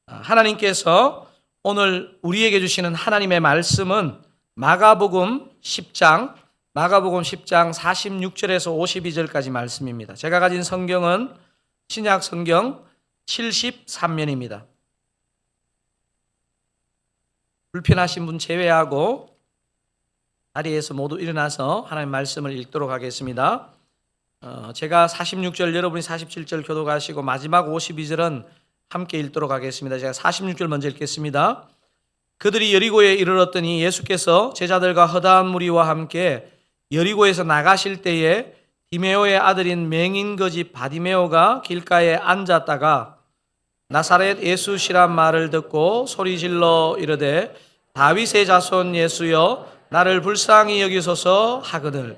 하나님께서 오늘 우리에게 주시는 하나님의 말씀은 마가복음 10장 46절에서 52절까지 말씀입니다. 제가 가진 성경은 신약 성경 73면입니다. 불편하신 분 제외하고 자리에서 모두 일어나서 하나님의 말씀을 읽도록 하겠습니다. 제가 46절, 여러분이 47절 교독하시고 마지막 52절은 함께 읽도록 하겠습니다. 제가 46절 먼저 읽겠습니다. 그들이 여리고에 이르렀더니 예수께서 제자들과 허다한 무리와 함께 여리고에서 나가실 때에 디메오의 아들인 맹인거지 바디메오가 길가에 앉았다가 나사렛 예수시란 말을 듣고 소리질러 이르되 다윗의 자손 예수여 나를 불쌍히 여기소서 하거늘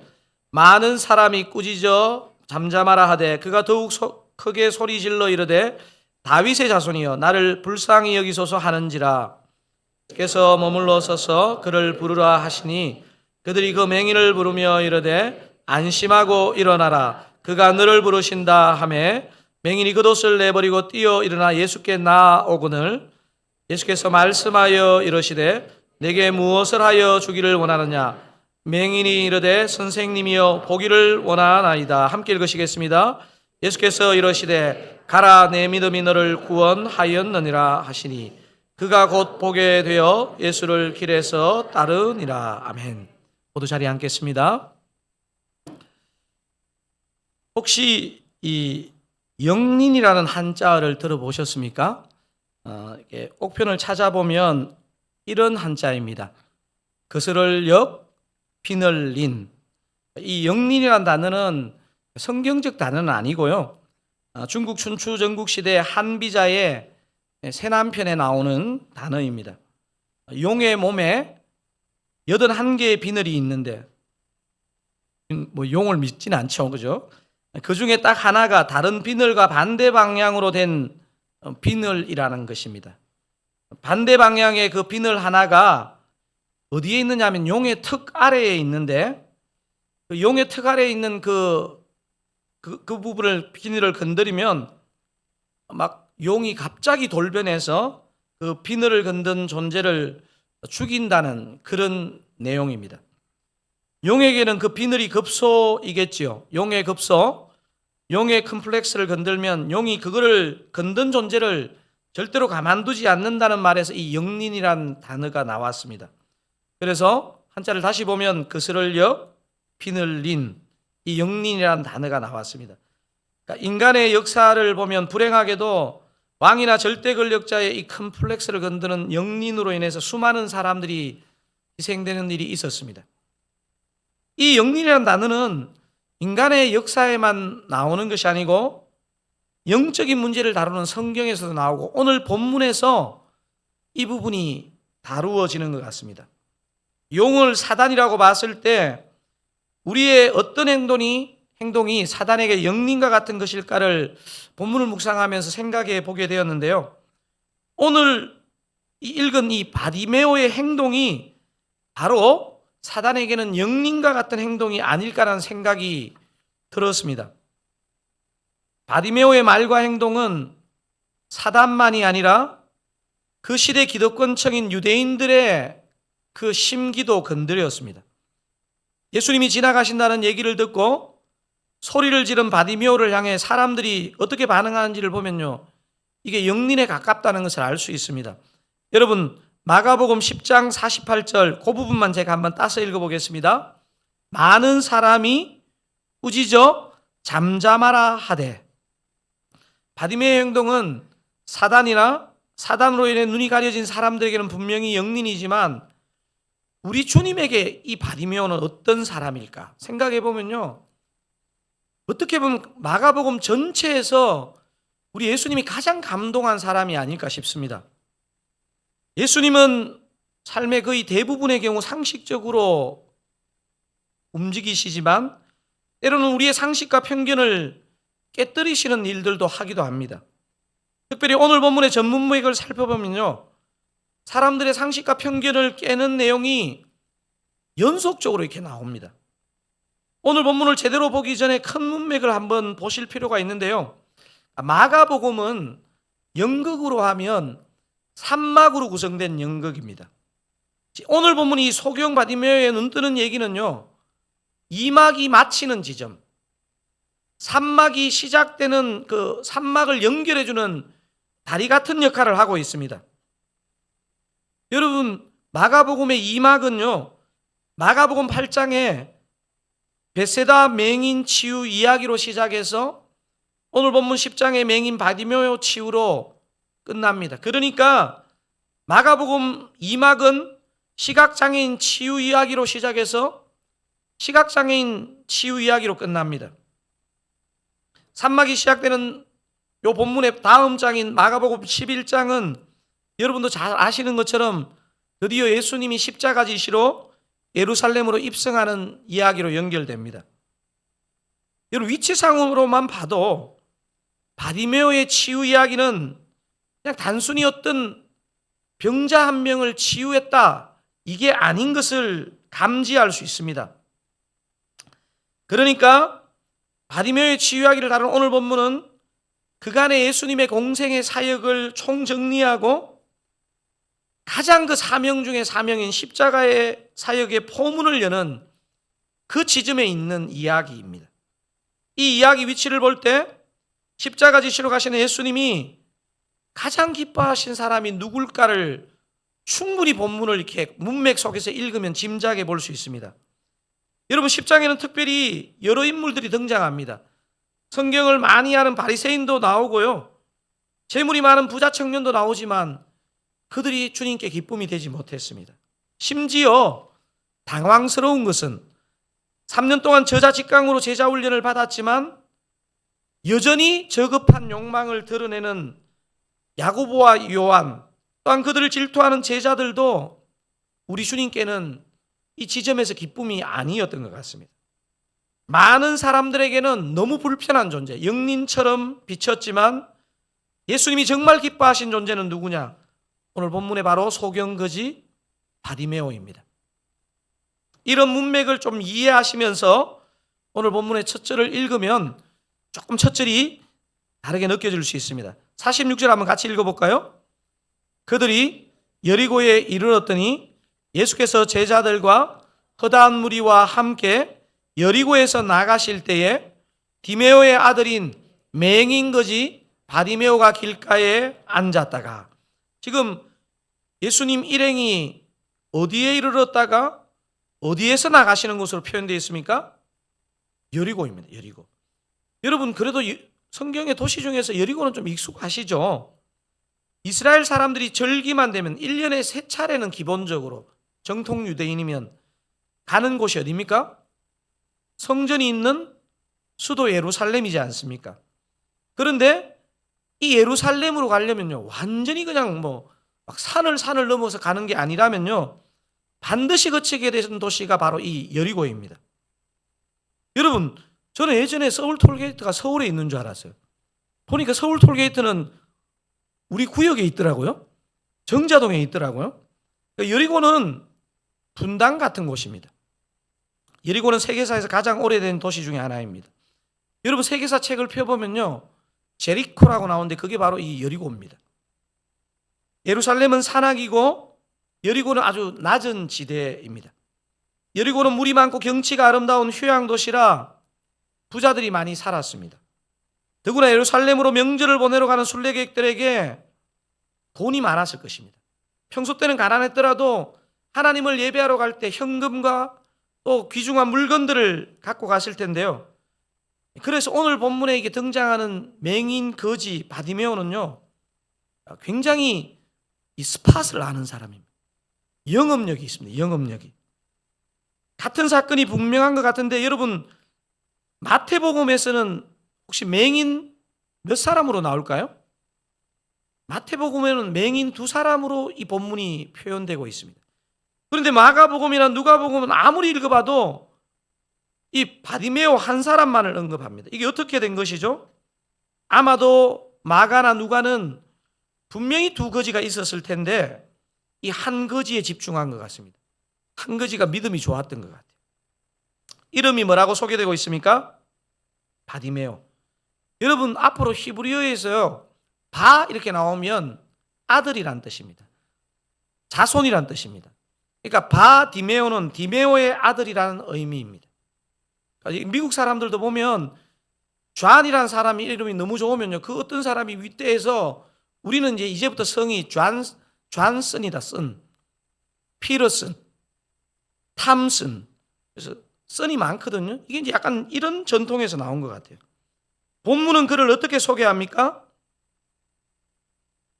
많은 사람이 꾸짖어 잠잠하라 하되 그가 더욱 크게 소리질러 이르되 다윗의 자손이여 나를 불쌍히 여기소서 하는지라. 께서 머물러 서서 그를 부르라 하시니 그들이 그 맹인을 부르며 이르되 안심하고 일어나라 그가 너를 부르신다 하매 맹인이 겉옷을 내버리고 뛰어 일어나 예수께 나아오거늘 예수께서 말씀하여 이르시되 내게 무엇을 하여 주기를 원하느냐. 맹인이 이르되 선생님이여 보기를 원하나이다. 함께 읽으시겠습니다. 예수께서 이르시되 가라 내 믿음이 너를 구원하였느니라 하시니 그가 곧 보게 되어 예수를 길에서 따르니라. 아멘. 모두 자리에 앉겠습니다. 혹시 이 영린이라는 한자어를 들어보셨습니까? 이렇게 옥편을 찾아보면 이런 한자입니다. 그스를 역 비늘린. 이 영린이라는 단어는 성경적 단어는 아니고요. 중국 춘추 전국시대 한비자의 세남편에 나오는 단어입니다. 용의 몸에 81개의 비늘이 있는데 뭐 용을 믿지는 않죠. 그죠? 그 중에 딱 하나가 다른 비늘과 반대 방향으로 된 비늘이라는 것입니다. 반대 방향의 그 비늘 하나가 어디에 있느냐 하면 용의 턱 아래에 있는데 그 용의 턱 아래에 있는 그 부분을 비늘을 건드리면 막 용이 갑자기 돌변해서 그 비늘을 건든 존재를 죽인다는 그런 내용입니다. 용에게는 그 비늘이 급소이겠지요. 용의 급소, 용의 컴플렉스를 건들면 용이 그거를 건든 존재를 절대로 가만두지 않는다는 말에서 이 영린이란 단어가 나왔습니다. 그래서 한자를 다시 보면 그스를 역 비늘린 이 영린이라는 단어가 나왔습니다. 그러니까 인간의 역사를 보면 불행하게도 왕이나 절대 권력자의 이 컴플렉스를 건드는 영린으로 인해서 수많은 사람들이 희생되는 일이 있었습니다. 이 영린이라는 단어는 인간의 역사에만 나오는 것이 아니고 영적인 문제를 다루는 성경에서도 나오고 오늘 본문에서 이 부분이 다루어지는 것 같습니다. 용을 사단이라고 봤을 때 우리의 어떤 행동이 사단에게 영린과 같은 것일까를 본문을 묵상하면서 생각해 보게 되었는데요. 오늘 읽은 이 바디메오의 행동이 바로 사단에게는 영린과 같은 행동이 아닐까라는 생각이 들었습니다. 바디메오의 말과 행동은 사단만이 아니라 그 시대 기득권층인 유대인들의 그 심기도 건드렸습니다. 예수님이 지나가신다는 얘기를 듣고 소리를 지른 바디메오를 향해 사람들이 어떻게 반응하는지를 보면요, 이게 영린에 가깝다는 것을 알 수 있습니다. 여러분 마가복음 10장 48절 그 부분만 제가 한번 따서 읽어보겠습니다. 많은 사람이 꾸짖어 잠잠하라 하되. 바디메오의 행동은 사단으로 인해 눈이 가려진 사람들에게는 분명히 영린이지만 우리 주님에게 이 바디메오는 어떤 사람일까 생각해 보면요, 어떻게 보면 마가복음 전체에서 우리 예수님이 가장 감동한 사람이 아닐까 싶습니다. 예수님은 삶의 거의 대부분의 경우 상식적으로 움직이시지만 때로는 우리의 상식과 편견을 깨뜨리시는 일들도 하기도 합니다. 특별히 오늘 본문의 전문맥을 살펴보면요, 사람들의 상식과 편견을 깨는 내용이 연속적으로 이렇게 나옵니다. 오늘 본문을 제대로 보기 전에 큰 문맥을 한번 보실 필요가 있는데요. 마가복음은 연극으로 하면 산막으로 구성된 연극입니다. 오늘 본문 이 소경 바디메오의 눈뜨는 얘기는요, 2막이 마치는 지점, 3막이 시작되는 그 3막을 연결해주는 다리 같은 역할을 하고 있습니다. 여러분, 마가복음의 2막은요, 마가복음 8장에 베세다 맹인 치유 이야기로 시작해서 오늘 본문 10장의 맹인 바디메오 치유로 끝납니다. 그러니까 마가복음 2막은 시각장애인 치유 이야기로 시작해서 시각장애인 치유 이야기로 끝납니다. 3막이 시작되는 요 본문의 다음 장인 마가복음 11장은 여러분도 잘 아시는 것처럼 드디어 예수님이 십자가 지시로 예루살렘으로 입성하는 이야기로 연결됩니다. 여러분, 위치상으로만 봐도 바디메오의 치유 이야기는 그냥 단순히 어떤 병자 한 명을 치유했다, 이게 아닌 것을 감지할 수 있습니다. 그러니까 바디메오의 치유 이야기를 다룬 오늘 본문은 그간의 예수님의 공생의 사역을 총정리하고 가장 그 사명 중에 사명인 십자가의 사역의 포문을 여는 그 지점에 있는 이야기입니다. 이 이야기 위치를 볼 때 십자가 지시로 가시는 예수님이 가장 기뻐하신 사람이 누굴까를 충분히 본문을 이렇게 문맥 속에서 읽으면 짐작해 볼 수 있습니다. 여러분, 10장에는 특별히 여러 인물들이 등장합니다. 성경을 많이 아는 바리새인도 나오고요, 재물이 많은 부자 청년도 나오지만 그들이 주님께 기쁨이 되지 못했습니다. 심지어 당황스러운 것은 3년 동안 저자 직강으로 제자 훈련을 받았지만 여전히 저급한 욕망을 드러내는 야고보와 요한, 또한 그들을 질투하는 제자들도 우리 주님께는 이 지점에서 기쁨이 아니었던 것 같습니다. 많은 사람들에게는 너무 불편한 존재, 영린처럼 비쳤지만 예수님이 정말 기뻐하신 존재는 누구냐? 오늘 본문에 바로 소경거지 바디메오입니다. 이런 문맥을 좀 이해하시면서 오늘 본문의 첫 절을 읽으면 조금 첫 절이 다르게 느껴질 수 있습니다. 46절 한번 같이 읽어볼까요? 그들이 여리고에 이르렀더니 예수께서 제자들과 허다한 무리와 함께 여리고에서 나가실 때에 디메오의 아들인 맹인거지 바디메오가 길가에 앉았다가, 지금 예수님 일행이 어디에 이르렀다가 어디에서 나가시는 것으로 표현되어 있습니까? 여리고입니다. 여리고. 여러분, 그래도 성경의 도시 중에서 여리고는 좀 익숙하시죠? 이스라엘 사람들이 절기만 되면 1년에 3차례는 기본적으로 정통 유대인이면 가는 곳이 어디입니까? 성전이 있는 수도 예루살렘이지 않습니까? 그런데 이 예루살렘으로 가려면요, 완전히 그냥 막 산을 넘어서 가는 게 아니라면요, 반드시 거치게 되는 도시가 바로 이 여리고입니다. 여러분, 저는 예전에 서울 톨게이트가 서울에 있는 줄 알았어요. 보니까 서울 톨게이트는 우리 구역에 있더라고요. 정자동에 있더라고요. 여리고는 분당 같은 곳입니다. 여리고는 세계사에서 가장 오래된 도시 중에 하나입니다. 여러분, 세계사 책을 펴보면요, 제리코라고 나오는데 그게 바로 이 여리고입니다. 예루살렘은 산악이고 여리고는 아주 낮은 지대입니다. 여리고는 물이 많고 경치가 아름다운 휴양 도시라 부자들이 많이 살았습니다. 더구나 예루살렘으로 명절을 보내러 가는 순례객들에게 돈이 많았을 것입니다. 평소 때는 가난했더라도 하나님을 예배하러 갈 때 현금과 또 귀중한 물건들을 갖고 갔을 텐데요. 그래서 오늘 본문에 이게 등장하는 맹인 거지 바디메오는요, 굉장히 이 스팟을 아는 사람입니다. 영업력이 있습니다. 영업력이. 같은 사건이 분명한 것 같은데 여러분, 마태복음에서는 혹시 맹인 몇 사람으로 나올까요? 마태복음에는 맹인 2사람으로 이 본문이 표현되고 있습니다. 그런데 마가복음이나 누가복음은 아무리 읽어봐도 이 바디메오 한 사람만을 언급합니다. 이게 어떻게 된 것이죠? 아마도 마가나 누가는 분명히 2거지가 있었을 텐데 이 한 거지에 집중한 것 같습니다. 한 거지가 믿음이 좋았던 것 같아요. 이름이 뭐라고 소개되고 있습니까? 바디메오. 여러분, 앞으로 히브리어에서요, 바 이렇게 나오면 아들이란 뜻입니다. 자손이란 뜻입니다. 그러니까 바디메오는 디메오의 아들이라는 의미입니다. 그러니까 미국 사람들도 보면 존이라는 사람이 이름이 너무 좋으면요, 그 어떤 사람이 윗대에서 우리는 이제부터 성이 존슨이다. 슨, 피러슨, 탐슨. 그래서 선이 많거든요. 이게 이제 약간 이런 전통에서 나온 것 같아요. 본문은 그를 어떻게 소개합니까?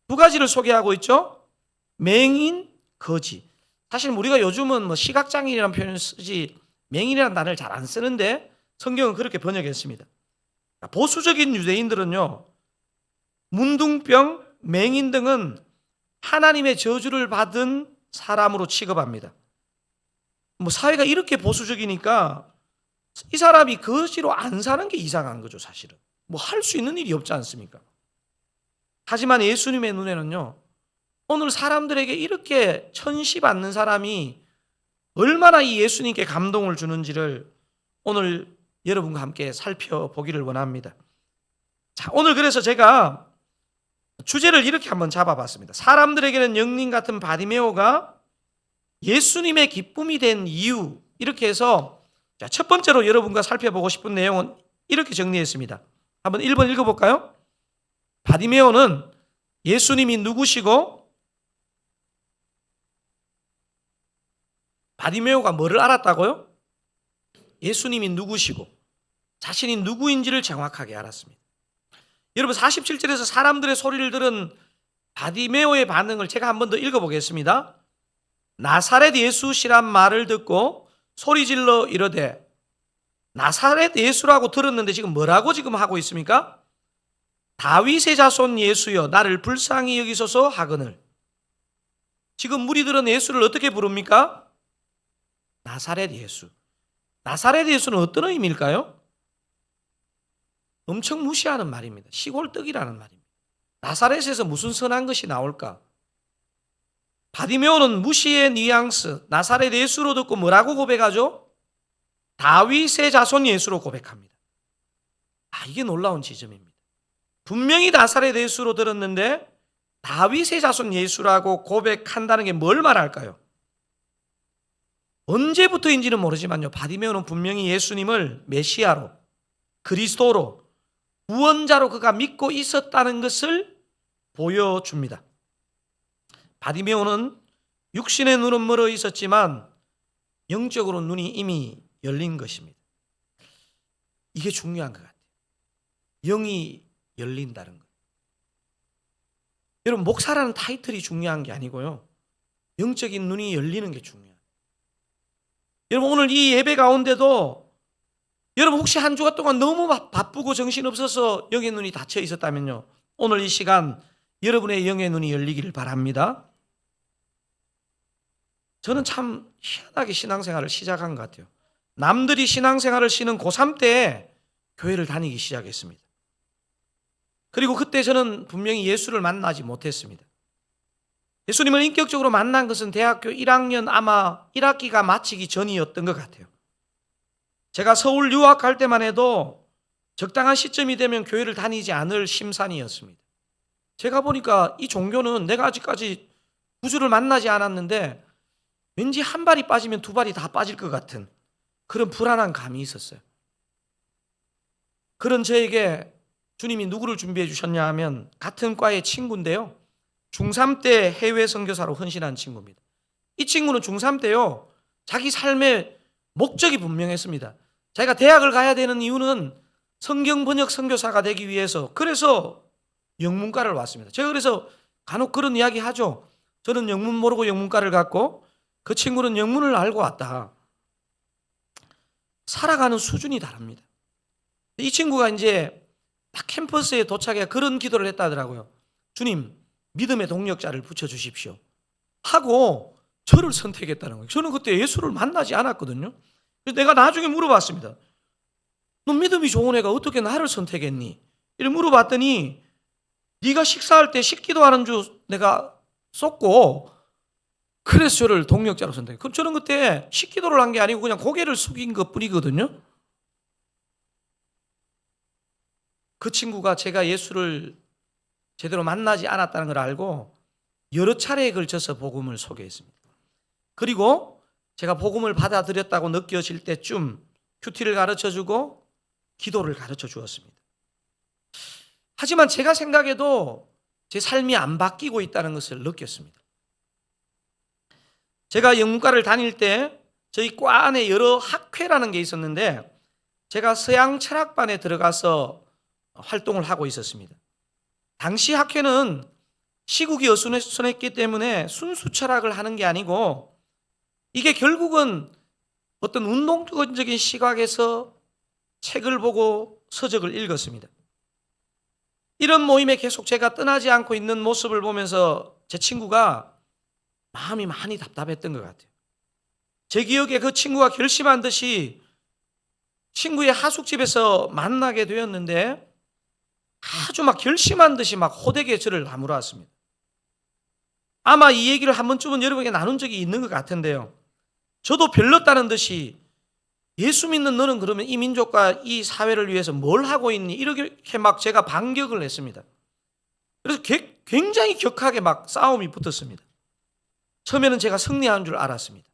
두 가지를 소개하고 있죠. 맹인, 거지. 사실 우리가 요즘은 뭐 시각장애인이라는 표현을 쓰지 맹인이라는 단어를 잘 안 쓰는데 성경은 그렇게 번역했습니다. 보수적인 유대인들은요, 문둥병, 맹인 등은 하나님의 저주를 받은 사람으로 취급합니다. 뭐 사회가 이렇게 보수적이니까 이 사람이 거지로 안 사는 게 이상한 거죠, 사실은. 뭐 할 수 있는 일이 없지 않습니까? 하지만 예수님의 눈에는요, 오늘 사람들에게 이렇게 천시받는 사람이 얼마나 이 예수님께 감동을 주는지를 오늘 여러분과 함께 살펴보기를 원합니다. 자, 오늘 그래서 제가 주제를 이렇게 한번 잡아봤습니다. 사람들에게는 영린 같은 바디메오가 예수님의 기쁨이 된 이유, 이렇게 해서 첫 번째로 여러분과 살펴보고 싶은 내용은 이렇게 정리했습니다. 한번 1번 읽어볼까요? 바디메오는 예수님이 누구시고 바디메오가 뭐를 알았다고요? 예수님이 누구시고 자신이 누구인지를 정확하게 알았습니다. 여러분 47절에서 사람들의 소리를 들은 바디메오의 반응을 제가 한 번 더 읽어보겠습니다. 나사렛 예수시란 말을 듣고 소리질러 이르되, 나사렛 예수라고 들었는데 지금 뭐라고 지금 하고 있습니까? 다윗의 자손 예수여 나를 불쌍히 여기소서 하거늘. 지금 무리들은 예수를 어떻게 부릅니까? 나사렛 예수. 나사렛 예수는 어떤 의미일까요? 엄청 무시하는 말입니다. 시골떡이라는 말입니다. 나사렛에서 무슨 선한 것이 나올까? 바디메오는 무시의 뉘앙스, 나사렛 예수로 듣고 뭐라고 고백하죠? 다윗의 자손 예수로 고백합니다. 이게 놀라운 지점입니다. 분명히 나사렛 예수로 들었는데 다윗의 자손 예수라고 고백한다는 게 뭘 말할까요? 언제부터인지는 모르지만요, 바디메오는 분명히 예수님을 메시아로, 그리스도로, 구원자로 그가 믿고 있었다는 것을 보여줍니다. 바디메오는 육신의 눈은 멀어 있었지만 영적으로 눈이 이미 열린 것입니다. 이게 중요한 것 같아요. 영이 열린다는 것. 여러분, 목사라는 타이틀이 중요한 게 아니고요, 영적인 눈이 열리는 게 중요해요. 여러분, 오늘 이 예배 가운데도 여러분 혹시 한 주간 동안 너무 바쁘고 정신없어서 영의 눈이 닫혀 있었다면요, 오늘 이 시간 여러분의 영의 눈이 열리기를 바랍니다. 저는 참 희한하게 신앙생활을 시작한 것 같아요. 남들이 신앙생활을 쉬는 고3 때에 교회를 다니기 시작했습니다. 그리고 그때 저는 분명히 예수를 만나지 못했습니다. 예수님을 인격적으로 만난 것은 대학교 1학년 아마 1학기가 마치기 전이었던 것 같아요. 제가 서울 유학할 때만 해도 적당한 시점이 되면 교회를 다니지 않을 심산이었습니다. 제가 보니까 이 종교는 내가 아직까지 구주를 만나지 않았는데 왠지 한 발이 빠지면 두 발이 다 빠질 것 같은 그런 불안한 감이 있었어요. 그런 저에게 주님이 누구를 준비해 주셨냐 하면 같은 과의 친구인데요, 중3 때 해외 선교사로 헌신한 친구입니다. 이 친구는 중3 때요, 자기 삶의 목적이 분명했습니다. 자기가 대학을 가야 되는 이유는 성경 번역 선교사가 되기 위해서, 그래서 영문과를 왔습니다. 제가 그래서 간혹 그런 이야기 하죠. 저는 영문 모르고 영문과를 갔고 그 친구는 영문을 알고 왔다. 살아가는 수준이 다릅니다. 이 친구가 이제 딱 캠퍼스에 도착해 그런 기도를 했다 하더라고요. 주님, 믿음의 동력자를 붙여주십시오 하고 저를 선택했다는 거예요. 저는 그때 예수를 만나지 않았거든요. 그래서 내가 나중에 물어봤습니다. 너 믿음이 좋은 애가 어떻게 나를 선택했니? 이렇게 물어봤더니 네가 식사할 때 식기도 하는 줄 내가 쏟고 그래서 저를 동력자로 선택해. 그럼 저는 그때 식기도를 한 게 아니고 그냥 고개를 숙인 것뿐이거든요. 그 친구가 제가 예수를 제대로 만나지 않았다는 걸 알고 여러 차례에 걸쳐서 복음을 소개했습니다. 그리고 제가 복음을 받아들였다고 느껴질 때쯤 큐티를 가르쳐주고 기도를 가르쳐 주었습니다. 하지만 제가 생각해도 제 삶이 안 바뀌고 있다는 것을 느꼈습니다. 제가 영문과를 다닐 때 저희 과 안에 여러 학회라는 게 있었는데 제가 서양 철학반에 들어가서 활동을 하고 있었습니다. 당시 학회는 시국이 어수선했기 때문에 순수 철학을 하는 게 아니고 이게 결국은 어떤 운동적인 시각에서 책을 보고 서적을 읽었습니다. 이런 모임에 계속 제가 떠나지 않고 있는 모습을 보면서 제 친구가 마음이 많이 답답했던 것 같아요. 제 기억에 그 친구가 결심한 듯이 친구의 하숙집에서 만나게 되었는데 아주 막 결심한 듯이 막 호되게 저를 나무라왔습니다. 아마 이 얘기를 한 번쯤은 여러분에게 나눈 적이 있는 것 같은데요. 저도 별렀다는 듯이 예수 믿는 너는 그러면 이 민족과 이 사회를 위해서 뭘 하고 있니? 이렇게 막 제가 반격을 했습니다. 그래서 굉장히 격하게 막 싸움이 붙었습니다. 처음에는 제가 승리한 줄 알았습니다.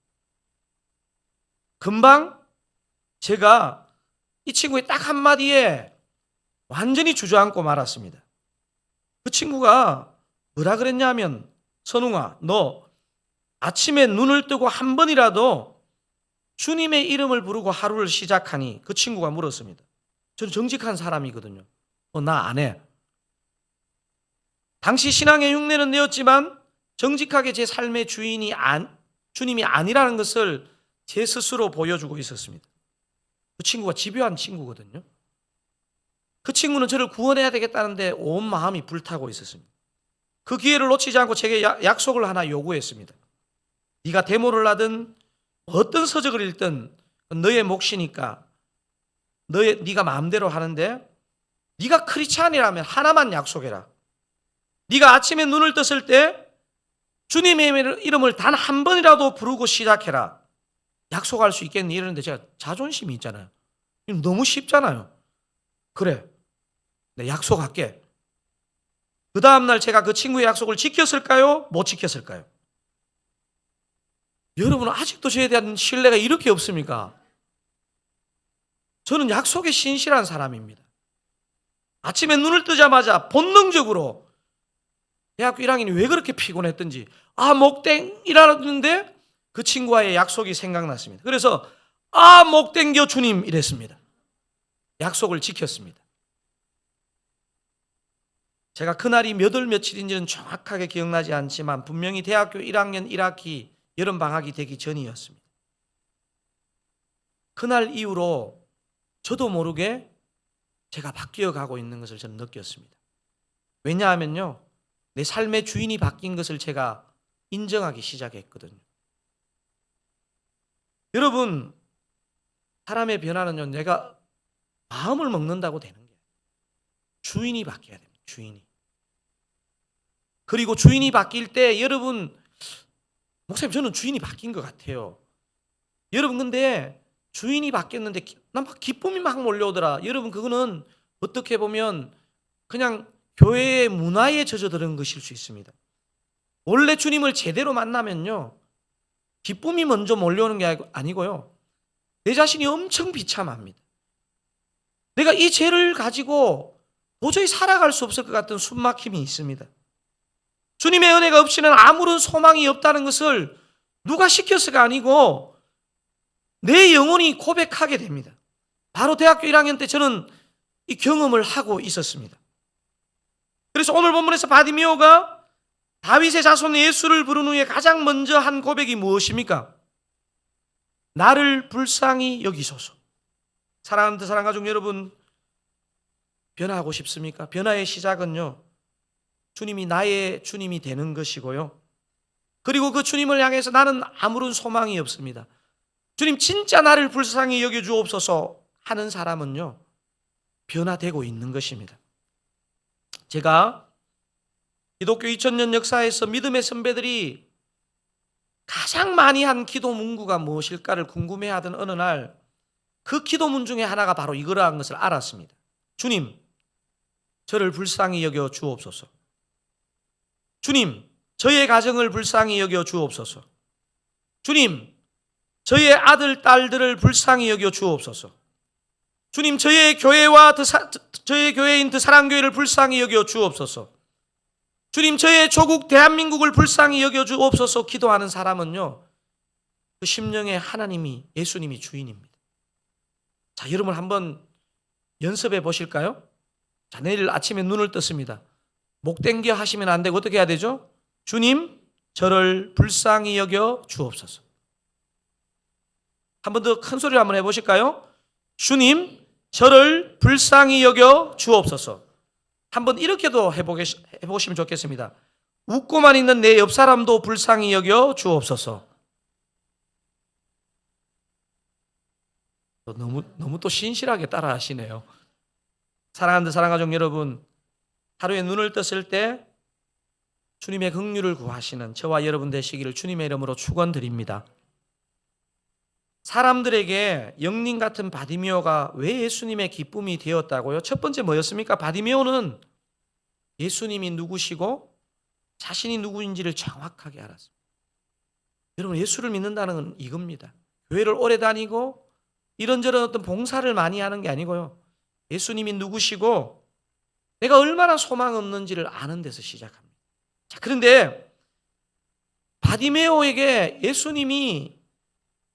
금방 제가 이 친구의 딱 한마디에 완전히 주저앉고 말았습니다. 그 친구가 뭐라 그랬냐면 선웅아, 너 아침에 눈을 뜨고 한 번이라도 주님의 이름을 부르고 하루를 시작하니? 그 친구가 물었습니다. 저는 정직한 사람이거든요. 나 안 해. 당시 신앙의 흉내는 내었지만 정직하게 제 삶의 주님이 아니라는 것을 제 스스로 보여주고 있었습니다. 그 친구가 집요한 친구거든요. 그 친구는 저를 구원해야 되겠다는데 온 마음이 불타고 있었습니다. 그 기회를 놓치지 않고 제게 약속을 하나 요구했습니다. 네가 데모를 하든 어떤 서적을 읽든 너의 몫이니까 네가 마음대로 하는데 네가 크리스찬이라면 하나만 약속해라. 네가 아침에 눈을 떴을 때 주님의 이름을 단 한 번이라도 부르고 시작해라. 약속할 수 있겠니? 이러는데 제가 자존심이 있잖아요. 너무 쉽잖아요. 그래, 내 약속할게. 그 다음날 제가 그 친구의 약속을 지켰을까요? 못 지켰을까요? 여러분은 아직도 저에 대한 신뢰가 이렇게 없습니까? 저는 약속에 신실한 사람입니다. 아침에 눈을 뜨자마자 본능적으로 대학교 1학년이 왜 그렇게 피곤했던지 목 땡이라는데 그 친구와의 약속이 생각났습니다. 그래서 목 땡겨 주님 이랬습니다. 약속을 지켰습니다. 제가 그날이 몇 월 며칠인지는 정확하게 기억나지 않지만 분명히 대학교 1학년 1학기 여름방학이 되기 전이었습니다. 그날 이후로 저도 모르게 제가 바뀌어가고 있는 것을 저는 느꼈습니다. 왜냐하면요, 내 삶의 주인이 바뀐 것을 제가 인정하기 시작했거든요. 여러분, 사람의 변화는요, 내가 마음을 먹는다고 되는 게 주인이 바뀌어야 됩니다. 주인이. 그리고 주인이 바뀔 때 여러분, 목사님 저는 주인이 바뀐 것 같아요. 여러분 근데 주인이 바뀌었는데 난 막 기쁨이 막 몰려오더라. 여러분 그거는 어떻게 보면 그냥 교회의 문화에 젖어드는 것일 수 있습니다. 원래 주님을 제대로 만나면요, 기쁨이 먼저 몰려오는 게 아니고요, 내 자신이 엄청 비참합니다. 내가 이 죄를 가지고 도저히 살아갈 수 없을 것 같은 숨막힘이 있습니다. 주님의 은혜가 없이는 아무런 소망이 없다는 것을 누가 시켰을까 아니고 내 영혼이 고백하게 됩니다. 바로 대학교 1학년 때 저는 이 경험을 하고 있었습니다. 그래서 오늘 본문에서 바디메오가 다윗의 자손 예수를 부른 후에 가장 먼저 한 고백이 무엇입니까? 나를 불쌍히 여기소서. 사랑하는 사랑가족 여러분, 변화하고 싶습니까? 변화의 시작은요, 주님이 나의 주님이 되는 것이고요, 그리고 그 주님을 향해서 나는 아무런 소망이 없습니다. 주님 진짜 나를 불쌍히 여겨주옵소서 하는 사람은요, 변화되고 있는 것입니다. 제가 기독교 2000년 역사에서 믿음의 선배들이 가장 많이 한 기도 문구가 무엇일까를 궁금해하던 어느 날 그 기도문 중에 하나가 바로 이거라는 것을 알았습니다. 주님, 저를 불쌍히 여겨 주옵소서. 주님, 저의 가정을 불쌍히 여겨 주옵소서. 주님, 저의 아들, 딸들을 불쌍히 여겨 주옵소서. 주님, 저의 교회와 저의 교회인 사랑교회를 불쌍히 여겨 주옵소서. 주님, 저의 조국 대한민국을 불쌍히 여겨 주옵소서. 기도하는 사람은요, 그 심령에 하나님이, 예수님이 주인입니다. 자, 여러분 한번 연습해 보실까요? 자, 내일 아침에 눈을 떴습니다. 목 땡겨 하시면 안 되고 어떻게 해야 되죠? 주님, 저를 불쌍히 여겨 주옵소서. 한 번 더 큰 소리로 한번 해보실까요? 주님, 저를 불쌍히 여겨 주옵소서. 한번 이렇게도 해보시면 좋겠습니다. 웃고만 있는 내 옆 사람도 불쌍히 여겨 주옵소서. 너무 또 신실하게 따라 하시네요. 사랑하는 사랑가족 여러분, 하루에 눈을 떴을 때 주님의 긍휼을 구하시는 저와 여러분 되시기를 주님의 이름으로 축원드립니다. 사람들에게 영린 같은 바디메오가 왜 예수님의 기쁨이 되었다고요? 첫 번째 뭐였습니까? 바디메오는 예수님이 누구시고 자신이 누구인지를 정확하게 알았습니다. 여러분, 예수를 믿는다는 건 이겁니다. 교회를 오래 다니고 이런저런 어떤 봉사를 많이 하는 게 아니고요, 예수님이 누구시고 내가 얼마나 소망 없는지를 아는 데서 시작합니다. 자, 그런데 바디메오에게 예수님이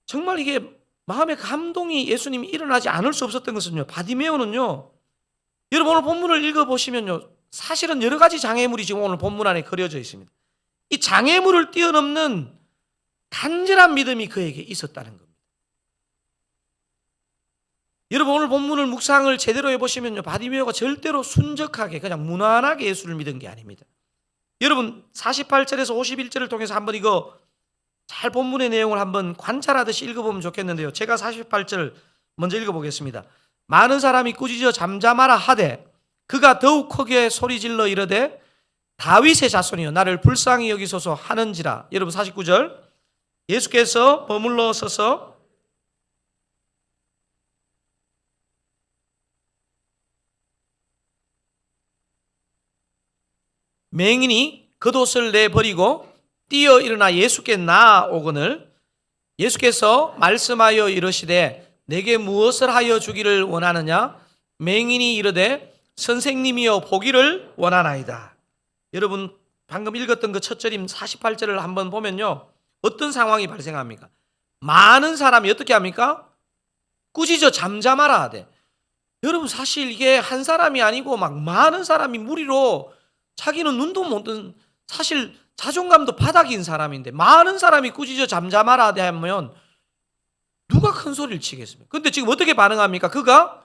정말 이게 마음의 감동이 예수님이 일어나지 않을 수 없었던 것은요, 바디메오는요, 여러분 오늘 본문을 읽어보시면요, 사실은 여러 가지 장애물이 지금 오늘 본문 안에 그려져 있습니다. 이 장애물을 뛰어넘는 간절한 믿음이 그에게 있었다는 겁니다. 여러분 오늘 본문을 묵상을 제대로 해보시면요, 바디메오가 절대로 순적하게 그냥 무난하게 예수를 믿은 게 아닙니다. 여러분 48절에서 51절을 통해서 한번 이거 잘 본문의 내용을 한번 관찰하듯이 읽어보면 좋겠는데요, 제가 48절 먼저 읽어보겠습니다. 많은 사람이 꾸짖어 잠잠하라 하되 그가 더욱 크게 소리질러 이르되 다윗의 자손이여 나를 불쌍히 여기소서 하는지라. 여러분 49절, 예수께서 머물러 서서 맹인이 겉옷을 내버리고 뛰어 일어나 예수께 나아오거늘 예수께서 말씀하여 이르시되 내게 무엇을 하여 주기를 원하느냐? 맹인이 이르되 선생님이여 보기를 원하나이다. 여러분 방금 읽었던 그 첫 절인 48절을 한번 보면요, 어떤 상황이 발생합니까? 많은 사람이 어떻게 합니까? 꾸짖어 잠잠하라 하되. 여러분 사실 이게 한 사람이 아니고 막 많은 사람이 무리로, 자기는 눈도 못 뜬, 사실 자존감도 바닥인 사람인데 많은 사람이 꾸짖어 잠잠하라 하되 하면 누가 큰 소리를 치겠습니까? 근데 지금 어떻게 반응합니까? 그가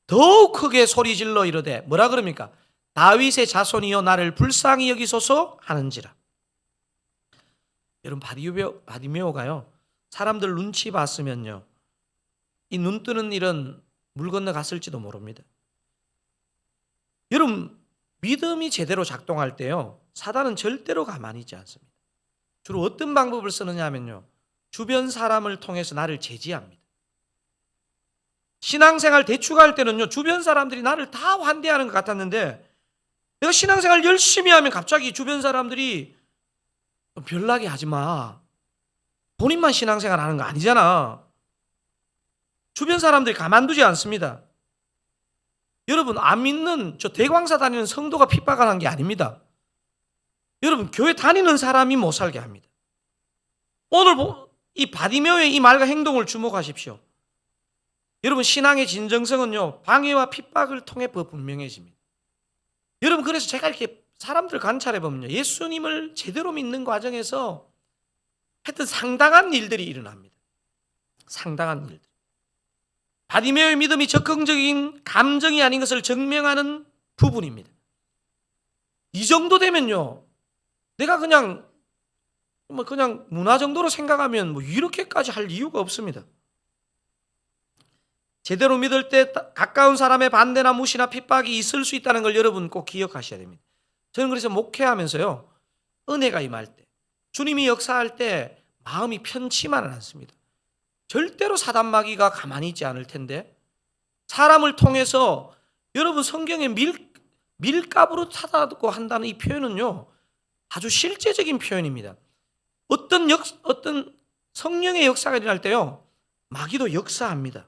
더욱 크게 소리질러 이르되 뭐라 그럽니까? 다윗의 자손이여 나를 불쌍히 여기소서 하는지라. 여러분 바디메오가요, 사람들 눈치 봤으면요, 이 눈 뜨는 일은 물 건너 갔을지도 모릅니다. 여러분 믿음이 제대로 작동할 때요, 사단은 절대로 가만히 있지 않습니다. 주로 어떤 방법을 쓰느냐 하면요, 주변 사람을 통해서 나를 제지합니다. 신앙생활 대충할 때는요, 주변 사람들이 나를 다 환대하는 것 같았는데 내가 신앙생활 열심히 하면 갑자기 주변 사람들이 별나게 하지 마, 본인만 신앙생활 하는 거 아니잖아. 주변 사람들이 가만두지 않습니다. 여러분 안 믿는 저 대광사 다니는 성도가 핍박을 한 게 아닙니다. 여러분 교회 다니는 사람이 못 살게 합니다. 오늘 이 바디메오의 이 말과 행동을 주목하십시오. 여러분 신앙의 진정성은요, 방해와 핍박을 통해 분명해집니다. 여러분 그래서 제가 이렇게 사람들 관찰해 보면요, 예수님을 제대로 믿는 과정에서 하여튼 상당한 일들이 일어납니다. 상당한 일들. 바디메오의 믿음이 적극적인 감정이 아닌 것을 증명하는 부분입니다. 이 정도 되면요, 내가 그냥 문화 정도로 생각하면 이렇게까지 할 이유가 없습니다. 제대로 믿을 때 가까운 사람의 반대나 무시나 핍박이 있을 수 있다는 걸 여러분 꼭 기억하셔야 됩니다. 저는 그래서 목회하면서요, 은혜가 임할 때, 주님이 역사할 때 마음이 편치만은 않습니다. 절대로 사단 마귀가 가만히 있지 않을 텐데, 사람을 통해서 여러분 성경에 밀가부로 타다고 한다는 이 표현은요, 아주 실제적인 표현입니다. 어떤 성령의 역사가 일어날 때요, 마귀도 역사합니다.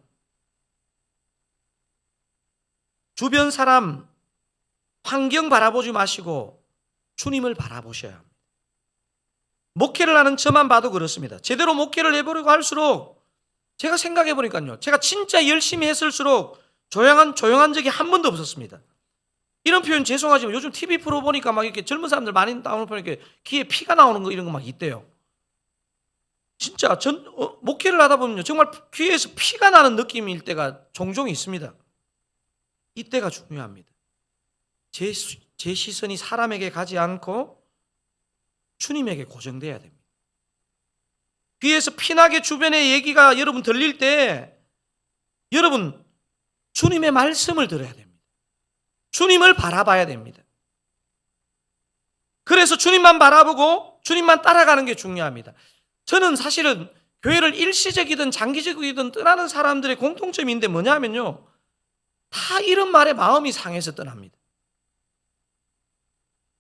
주변 사람, 환경 바라보지 마시고 주님을 바라보셔야 합니다. 목회를 하는 저만 봐도 그렇습니다. 제대로 목회를 해보려고 할수록 제가 생각해 보니까요, 제가 진짜 열심히 했을수록 조용한 적이 한 번도 없었습니다. 이런 표현 죄송하지만 요즘 TV 프로 보니까 막 이렇게 젊은 사람들 많이 나오는 보니까 귀에 피가 나오는 거 이런 거 막 있대요. 진짜 목회를 하다 보면요, 정말 귀에서 피가 나는 느낌일 때가 종종 있습니다. 이때가 중요합니다. 제 시선이 사람에게 가지 않고 주님에게 고정돼야 됩니다. 귀에서 피나게 주변의 얘기가 여러분 들릴 때 여러분 주님의 말씀을 들어야 됩니다. 주님을 바라봐야 됩니다. 그래서 주님만 바라보고 주님만 따라가는 게 중요합니다. 저는 사실은 교회를 일시적이든 장기적이든 떠나는 사람들의 공통점인데 뭐냐면요, 다 이런 말에 마음이 상해서 떠납니다.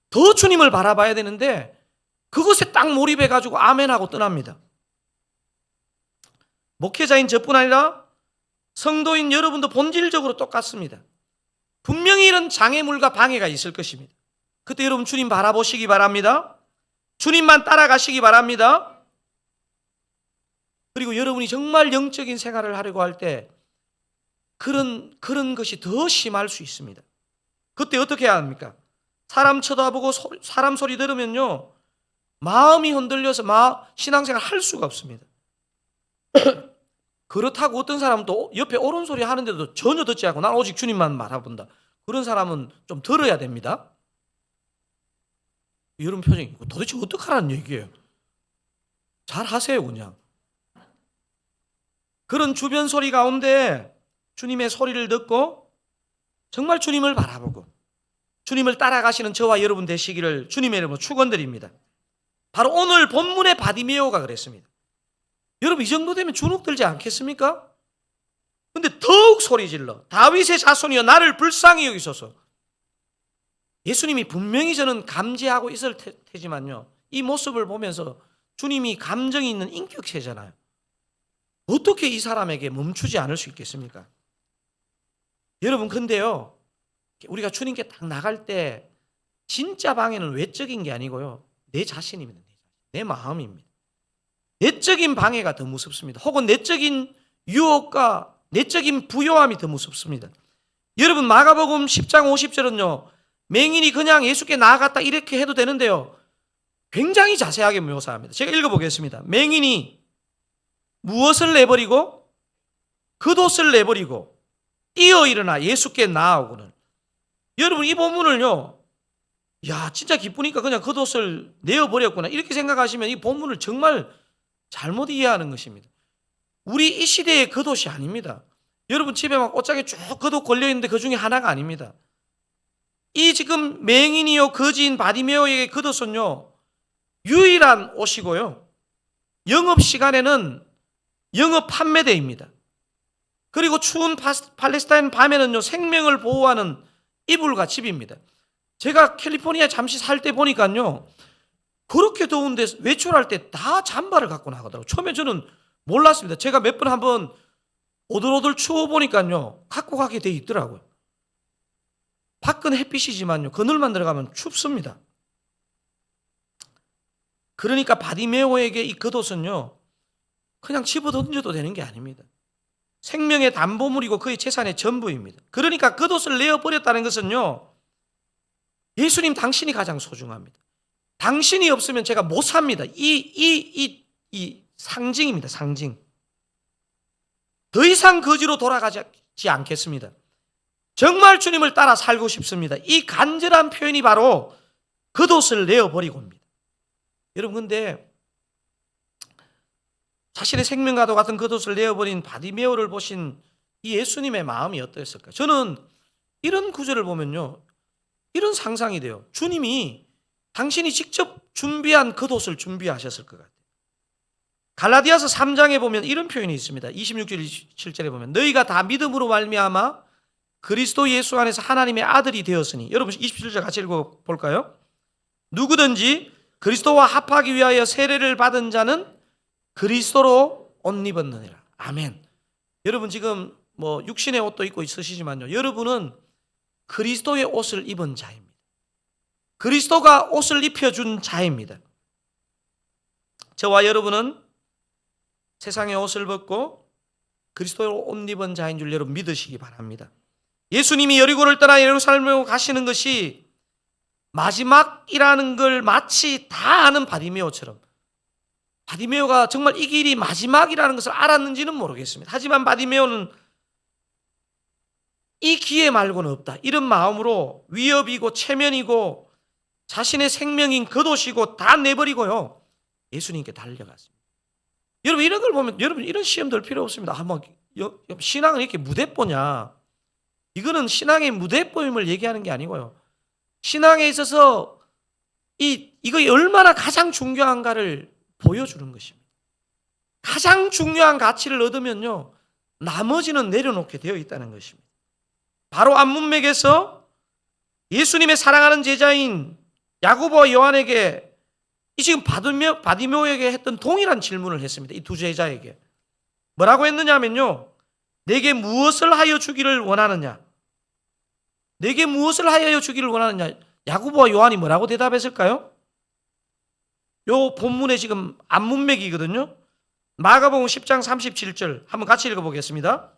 더 주님을 바라봐야 되는데 그것에 딱 몰입해가지고 아멘하고 떠납니다. 목회자인 저뿐 아니라 성도인 여러분도 본질적으로 똑같습니다. 분명히 이런 장애물과 방해가 있을 것입니다. 그때 여러분 주님 바라보시기 바랍니다. 주님만 따라가시기 바랍니다. 그리고 여러분이 정말 영적인 생활을 하려고 할 때 그런 것이 더 심할 수 있습니다. 그때 어떻게 해야 합니까? 사람 쳐다보고 사람 소리 들으면요, 마음이 흔들려서 신앙생활 할 수가 없습니다. 그렇다고 어떤 사람은 또 옆에 옳은 소리 하는데도 전혀 듣지 않고 난 오직 주님만 바라본다. 그런 사람은 좀 들어야 됩니다. 이런 표정이 도대체 어떡하라는 얘기예요? 잘 하세요 그냥. 그런 주변 소리 가운데 주님의 소리를 듣고 정말 주님을 바라보고 주님을 따라가시는 저와 여러분 되시기를 주님의 이름으로 축원드립니다. 바로 오늘 본문의 바디메오가 그랬습니다. 여러분 이 정도 되면 주눅 들지 않겠습니까? 근데 더욱 소리 질러 다윗의 자손이여 나를 불쌍히 여기소서. 예수님이 분명히 저는 감지하고 있을 테지만요, 이 모습을 보면서 주님이 감정이 있는 인격체잖아요. 어떻게 이 사람에게 멈추지 않을 수 있겠습니까? 여러분 근데요, 우리가 주님께 딱 나갈 때 진짜 방해는 외적인 게 아니고요, 내 자신입니다. 내 마음입니다. 내적인 방해가 더 무섭습니다. 혹은 내적인 유혹과 내적인 부요함이 더 무섭습니다. 여러분 마가복음 10장 50절은요 맹인이 그냥 예수께 나아갔다 이렇게 해도 되는데요, 굉장히 자세하게 묘사합니다. 제가 읽어보겠습니다. 맹인이 무엇을 내버리고 겉옷을 내버리고 뛰어 일어나 예수께 나아오고는. 여러분 이 본문을요, 야 진짜 기쁘니까 그냥 겉옷을 내어버렸구나 이렇게 생각하시면 이 본문을 정말 잘못 이해하는 것입니다. 우리 이 시대의 겉옷이 아닙니다. 여러분 집에 막 옷장에 쭉 겉옷 걸려있는데 그 중에 하나가 아닙니다. 이 지금 맹인이요 거지인 바디메오에게 겉옷은요 유일한 옷이고요, 영업시간에는 영업 판매대입니다. 그리고 추운 팔레스타인 밤에는요 생명을 보호하는 이불과 집입니다. 제가 캘리포니아에 잠시 살 때 보니까요, 그렇게 더운데 외출할 때 다 잠바를 갖고 나가더라고요. 처음에 저는 몰랐습니다. 제가 몇 번 한번 오들오들 추워 보니까요 갖고 가게 돼 있더라고요. 밖은 햇빛이지만요 그늘만 들어가면 춥습니다. 그러니까 바디메오에게 이 겉옷은요 그냥 집어 던져도 되는 게 아닙니다. 생명의 담보물이고 그의 재산의 전부입니다. 그러니까 겉옷을 내어버렸다는 것은요, 예수님 당신이 가장 소중합니다. 당신이 없으면 제가 못 삽니다. 이 상징입니다. 상징. 더 이상 거지로 돌아가지 않겠습니다. 정말 주님을 따라 살고 싶습니다. 이 간절한 표현이 바로 겉옷을 내어버리고입니다. 여러분 근데 자신의 생명과도 같은 겉옷을 내어버린 바디메오를 보신 이 예수님의 마음이 어떠했을까요? 저는 이런 구절을 보면요 이런 상상이 돼요. 주님이 당신이 직접 준비한 겉옷을 준비하셨을 것 같아요. 갈라디아서 3장에 보면 이런 표현이 있습니다. 26절 27절에 보면 너희가 다 믿음으로 말미암아 그리스도 예수 안에서 하나님의 아들이 되었으니. 여러분 27절 같이 읽어볼까요? 누구든지 그리스도와 합하기 위하여 세례를 받은 자는 그리스도로 옷 입었느니라. 아멘. 여러분 지금 뭐 육신의 옷도 입고 있으시지만요, 여러분은 그리스도의 옷을 입은 자입니다. 그리스도가 옷을 입혀준 자입니다. 저와 여러분은 세상의 옷을 벗고 그리스도의 옷 입은 자인 줄 여러분 믿으시기 바랍니다. 예수님이 여리고를 떠나 예루살렘으로 가시는 것이 마지막이라는 걸 마치 다 아는 바디메오처럼, 바디메오가 정말 이 길이 마지막이라는 것을 알았는지는 모르겠습니다. 하지만 바디메오는 이 기회 말고는 없다, 이런 마음으로 위협이고 체면이고 자신의 생명인 겉옷이고 다 내버리고요, 예수님께 달려갔습니다. 여러분 이런 걸 보면 여러분 이런 시험 들 필요 없습니다. 신앙은 이렇게 무대뽀냐? 이거는 신앙의 무대뽀임을 얘기하는 게 아니고요, 신앙에 있어서 이거 얼마나 가장 중요한가를 보여주는 것입니다. 가장 중요한 가치를 얻으면요, 나머지는 내려놓게 되어 있다는 것입니다. 바로 안문맥에서 예수님의 사랑하는 제자인 야고보와 요한에게 이 지금 바디메오에게 했던 동일한 질문을 했습니다. 이 두 제자에게 뭐라고 했느냐면요, 내게 무엇을 하여 주기를 원하느냐? 내게 무엇을 하여 주기를 원하느냐? 야고보와 요한이 뭐라고 대답했을까요? 요 본문에 지금 안문맥이거든요. 마가복음 10장 37절 한번 같이 읽어보겠습니다.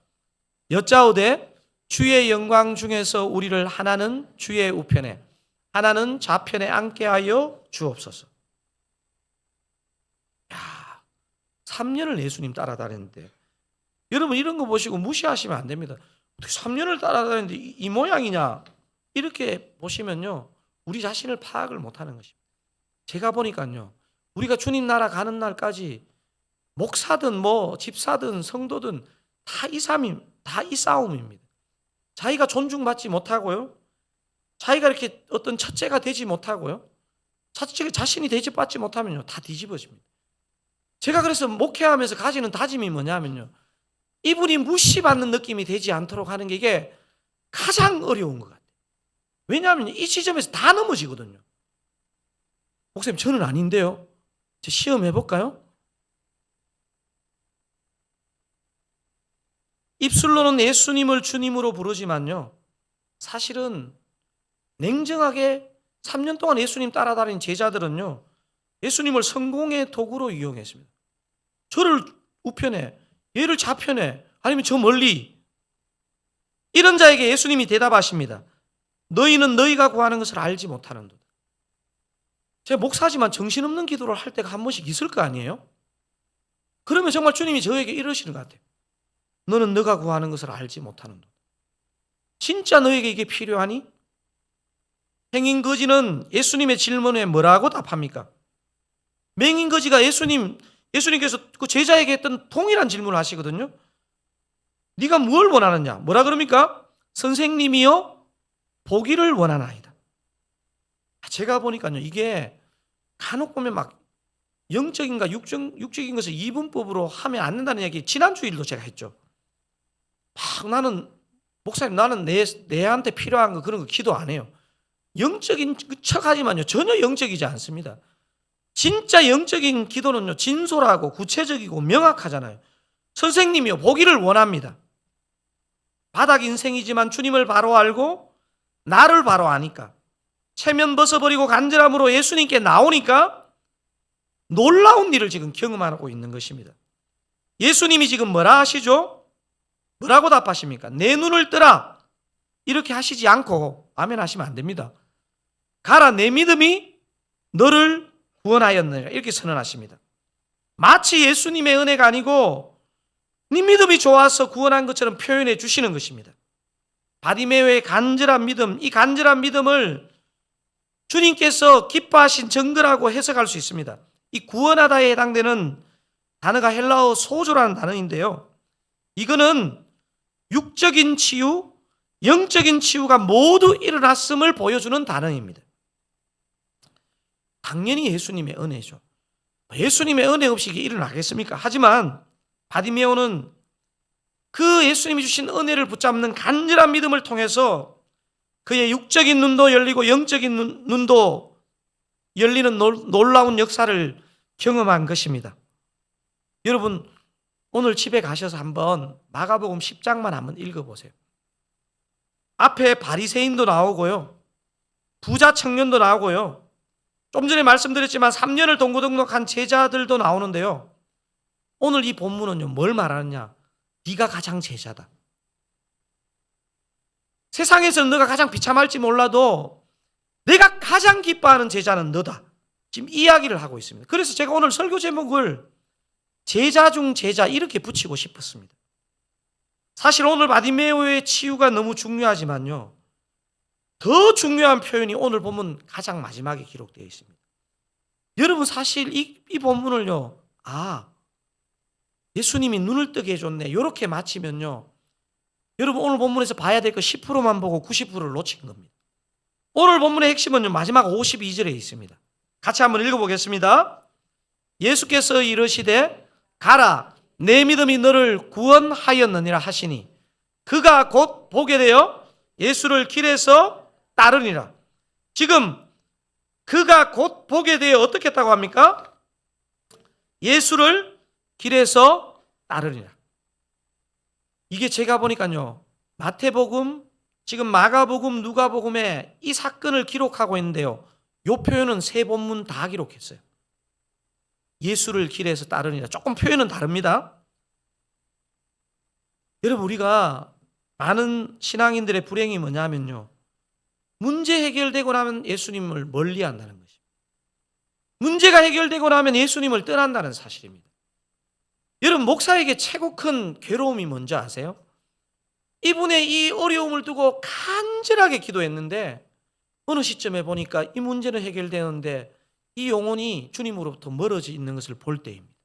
여짜오되 주의 영광 중에서 우리를 하나는 주의 우편에 하나는 좌편에 앉게 하여 주옵소서. 3년을 예수님 따라다녔는데, 여러분 이런 거 보시고 무시하시면 안 됩니다. 어떻게 3년을 따라다녔는데 이 모양이냐, 이렇게 보시면요, 우리 자신을 파악을 못하는 것입니다. 제가 보니까요, 우리가 주님 나라 가는 날까지 목사든 뭐 집사든 성도든 다 이 싸움입니다. 자기가 존중받지 못하고요, 자기가 이렇게 어떤 첫째가 되지 못하고요, 자신이 대접받지 못하면요, 다 뒤집어집니다. 제가 그래서 목회하면서 가지는 다짐이 뭐냐면요, 이분이 무시받는 느낌이 되지 않도록 하는 게 이게 가장 어려운 것 같아요. 왜냐하면 이 지점에서 다 넘어지거든요. 목사님 저는 아닌데요, 제 시험 해볼까요? 입술로는 예수님을 주님으로 부르지만요, 사실은 냉정하게 3년 동안 예수님 따라다닌 제자들은요, 예수님을 성공의 도구로 이용했습니다. 저를 우편에, 얘를 좌편에, 아니면 저 멀리. 이런 자에게 예수님이 대답하십니다. 너희는 너희가 구하는 것을 알지 못하는도다. 제가 목사지만 정신없는 기도를 할 때가 한 번씩 있을 거 아니에요? 그러면 정말 주님이 저에게 이러시는 것 같아요. 너는 너가 구하는 것을 알지 못하는도다. 진짜 너에게 이게 필요하니? 행인거지는 예수님의 질문에 뭐라고 답합니까? 맹인거지가 예수님께서 그 제자에게 했던 동일한 질문을 하시거든요. 네가 뭘 원하느냐? 뭐라 그럽니까? 선생님이요 보기를 원하나이다. 제가 보니까요, 이게 간혹 보면 막 영적인가 육적인 것을 이분법으로 하면 안 된다는 얘기 지난주일도 제가 했죠. 막 나는 목사님 나는 내한테 필요한 거 그런 거 기도 안 해요. 영적인 척하지만요, 전혀 영적이지 않습니다. 진짜 영적인 기도는요, 진솔하고 구체적이고 명확하잖아요. 선생님이요 보기를 원합니다. 바닥 인생이지만 주님을 바로 알고 나를 바로 아니까, 체면 벗어버리고 간절함으로 예수님께 나오니까 놀라운 일을 지금 경험하고 있는 것입니다. 예수님이 지금 뭐라 하시죠? 뭐라고 답하십니까? 내 눈을 뜨라, 이렇게 하시지 않고 아멘 하시면 안 됩니다. 가라, 내 믿음이 너를 구원하였느니라, 이렇게 선언하십니다. 마치 예수님의 은혜가 아니고 네 믿음이 좋아서 구원한 것처럼 표현해 주시는 것입니다. 바디메오의 간절한 믿음, 이 간절한 믿음을 주님께서 기뻐하신 증거라고 해석할 수 있습니다. 이 구원하다에 해당되는 단어가 헬라어 소조라는 단어인데요, 이거는 육적인 치유, 영적인 치유가 모두 일어났음을 보여주는 단어입니다. 당연히 예수님의 은혜죠. 예수님의 은혜 없이 이게 일어나겠습니까? 하지만 바디메오는 그 예수님이 주신 은혜를 붙잡는 간절한 믿음을 통해서 그의 육적인 눈도 열리고 영적인 눈도 열리는 놀라운 역사를 경험한 것입니다. 여러분, 오늘 집에 가셔서 한번 마가복음 10장만 한번 읽어보세요. 앞에 바리새인도 나오고요, 부자 청년도 나오고요, 좀 전에 말씀드렸지만 3년을 동고동락한 제자들도 나오는데요, 오늘 이 본문은요 뭘 말하느냐? 네가 가장 제자다. 세상에서는 너가 가장 비참할지 몰라도 내가 가장 기뻐하는 제자는 너다. 지금 이야기를 하고 있습니다. 그래서 제가 오늘 설교 제목을 제자 중 제자 이렇게 붙이고 싶었습니다. 사실 오늘 바디메오의 치유가 너무 중요하지만요, 더 중요한 표현이 오늘 본문 가장 마지막에 기록되어 있습니다. 여러분, 사실 이 본문을요, 예수님이 눈을 뜨게 해줬네, 이렇게 마치면요, 여러분 오늘 본문에서 봐야 될 거 10%만 보고 90%를 놓친 겁니다. 오늘 본문의 핵심은요, 마지막 52절에 있습니다. 같이 한번 읽어보겠습니다. 예수께서 이르시되 가라, 내 믿음이 너를 구원하였느니라 하시니 그가 곧 보게 되어 예수를 길에서 따르니라. 지금 그가 곧 보게 되어 어떻게 했다고 합니까? 예수를 길에서 따르니라. 이게 제가 보니까요, 마태복음, 지금 마가복음, 누가복음에 이 사건을 기록하고 있는데요, 이 표현은 세 본문 다 기록했어요. 예수를 길에서 따르니라. 조금 표현은 다릅니다. 여러분, 우리가 많은 신앙인들의 불행이 뭐냐면요, 문제 해결되고 나면 예수님을 멀리한다는 것입니다. 문제가 해결되고 나면 예수님을 떠난다는 사실입니다. 여러분, 목사에게 최고 큰 괴로움이 뭔지 아세요? 이분의 이 어려움을 두고 간절하게 기도했는데 어느 시점에 보니까 이 문제는 해결되는데 이 영혼이 주님으로부터 멀어져 있는 것을 볼 때입니다.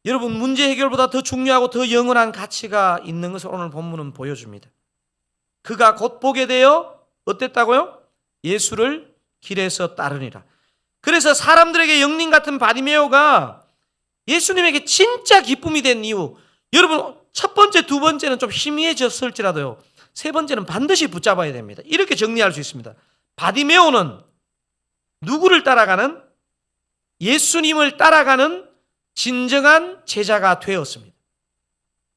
여러분, 문제 해결보다 더 중요하고 더 영원한 가치가 있는 것을 오늘 본문은 보여줍니다. 그가 곧 보게 되어 어땠다고요? 예수를 길에서 따르니라. 그래서 사람들에게 영린 같은 바디메오가 예수님에게 진짜 기쁨이 된 이유, 여러분 첫 번째, 두 번째는 좀 희미해졌을지라도요, 세 번째는 반드시 붙잡아야 됩니다. 이렇게 정리할 수 있습니다. 바디메오는 누구를 따라가는? 예수님을 따라가는 진정한 제자가 되었습니다.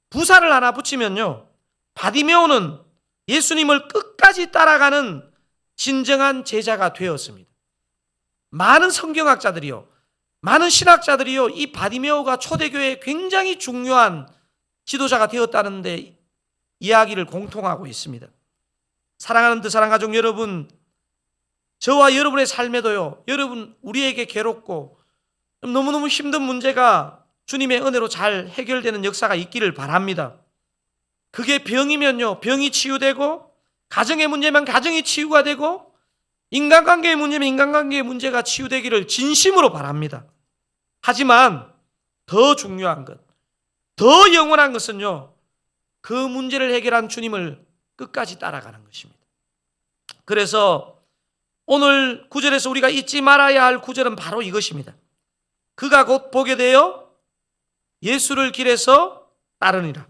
부사를 하나 붙이면요, 바디메오는 예수님을 끝까지 따라가는 진정한 제자가 되었습니다. 많은 성경학자들이요, 많은 신학자들이요, 이 바디메오가 초대교회에 굉장히 중요한 지도자가 되었다는데 이야기를 공통하고 있습니다. 사랑하는 드사랑 가족 여러분, 저와 여러분의 삶에도요, 여러분 우리에게 괴롭고 너무너무 힘든 문제가 주님의 은혜로 잘 해결되는 역사가 있기를 바랍니다. 그게 병이면요, 병이 치유되고, 가정의 문제면 가정이 치유가 되고, 인간관계의 문제면 인간관계의 문제가 치유되기를 진심으로 바랍니다. 하지만 더 중요한 것, 더 영원한 것은요, 그 문제를 해결한 주님을 끝까지 따라가는 것입니다. 그래서 오늘 구절에서 우리가 잊지 말아야 할 구절은 바로 이것입니다. 그가 곧 보게 되어 예수를 길에서 따르니라.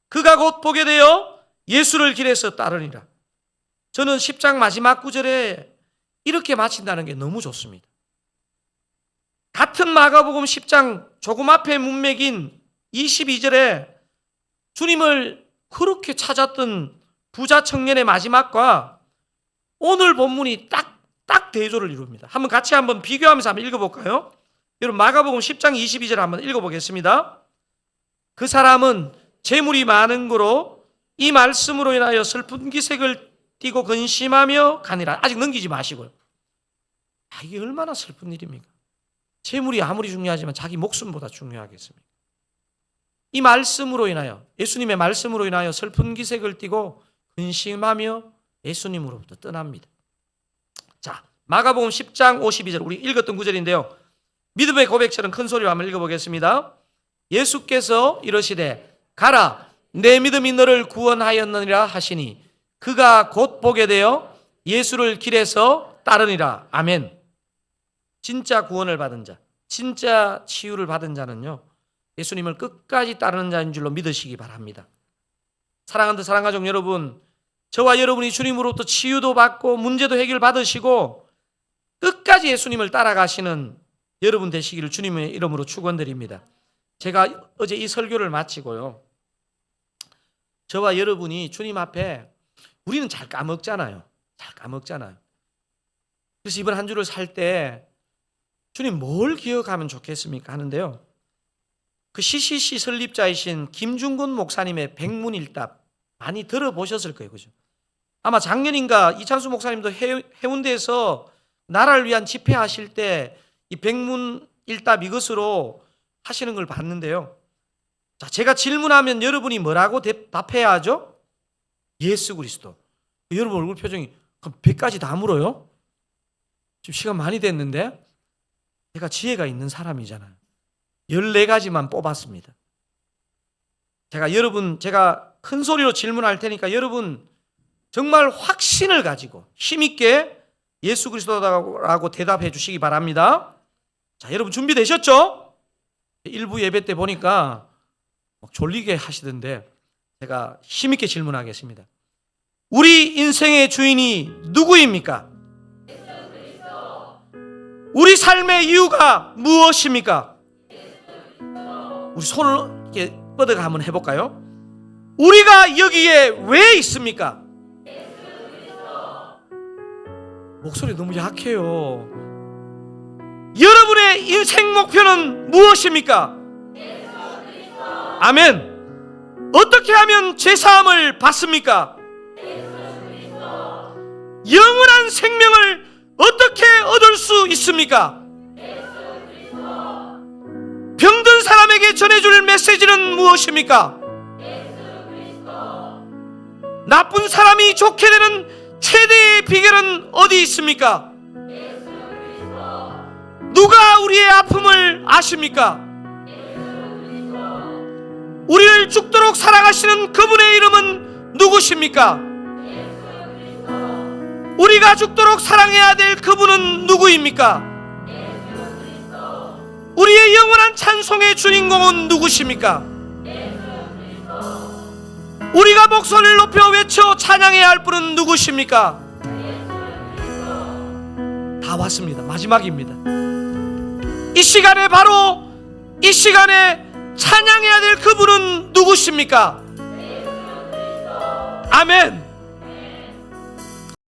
그가 곧 보게 되어 예수를 길에서 따르니라. 저는 10장 마지막 구절에 이렇게 마친다는 게 너무 좋습니다. 같은 마가복음 10장 조금 앞에 문맥인 22절에 주님을 그렇게 찾았던 부자 청년의 마지막과 오늘 본문이 딱 대조를 이룹니다. 한번 같이 한번 비교하면서 한번 읽어볼까요? 여러분, 마가복음 10장 22절 한번 읽어보겠습니다. 그 사람은 재물이 많은 거로 이 말씀으로 인하여 슬픈 기색을 띠고 근심하며 가니라. 아직 넘기지 마시고요. 이게 얼마나 슬픈 일입니까? 재물이 아무리 중요하지만 자기 목숨보다 중요하겠습니까? 이 말씀으로 인하여, 예수님의 말씀으로 인하여 슬픈 기색을 띠고 근심하며 예수님으로부터 떠납니다. 자, 마가복음 10장 52절, 우리 읽었던 구절인데요, 믿음의 고백처럼 큰 소리로 한번 읽어보겠습니다. 예수께서 이르시되 가라, 내 믿음이 너를 구원하였느니라 하시니 그가 곧 보게 되어 예수를 길에서 따르니라. 아멘. 진짜 구원을 받은 자, 진짜 치유를 받은 자는요, 예수님을 끝까지 따르는 자인 줄로 믿으시기 바랍니다. 사랑하는 사랑가족 여러분, 저와 여러분이 주님으로부터 치유도 받고 문제도 해결받으시고 끝까지 예수님을 따라가시는 여러분 되시기를 주님의 이름으로 축원드립니다. 제가 어제 이 설교를 마치고요, 저와 여러분이 주님 앞에 우리는 잘 까먹잖아요. 그래서 이번 한 주를 살 때 주님 뭘 기억하면 좋겠습니까 하는데요, 그 CCC 설립자이신 김중근 목사님의 백문일답 많이 들어보셨을 거예요. 그죠? 아마 작년인가 이찬수 목사님도 해운대에서 나라를 위한 집회하실 때 이 백문일답 이것으로 하시는 걸 봤는데요. 자, 제가 질문하면 여러분이 뭐라고 답해야 하죠? 예수 그리스도. 여러분 얼굴 표정이 그럼 100가지 다 물어요? 지금 시간 많이 됐는데 제가 지혜가 있는 사람이잖아요. 14가지만 뽑았습니다. 제가 큰 소리로 질문할 테니까 여러분 정말 확신을 가지고 힘있게 예수 그리스도라고 대답해 주시기 바랍니다. 자, 여러분 준비되셨죠? 일부 예배 때 보니까 막 졸리게 하시던데 제가 힘있게 질문하겠습니다. 우리 인생의 주인이 누구입니까? 우리 삶의 이유가 무엇입니까? 우리 손을 이렇게 뻗어가 한번 해볼까요? 우리가 여기에 왜 있습니까? 목소리 너무 약해요. 여러분의 인생 목표는 무엇입니까? 아멘. 어떻게 하면 죄사함을 받습니까? 영원한 생명을 어떻게 얻을 수 있습니까? 병든 사람에게 전해줄 메시지는 무엇입니까? 나쁜 사람이 좋게 되는 최대의 비결은 어디 있습니까? 누가 우리의 아픔을 아십니까? 우리를 죽도록 사랑하시는 그분의 이름은 누구십니까? 우리가 죽도록 사랑해야 될 그분은 누구입니까? 우리의 영원한 찬송의 주인공은 누구십니까? 우리가 목소리를 높여 외쳐 찬양해야 할 분은 누구십니까? 다 왔습니다. 마지막입니다. 이 시간에 바로 이 시간에 찬양해야 될 그분은 누구십니까? 아멘.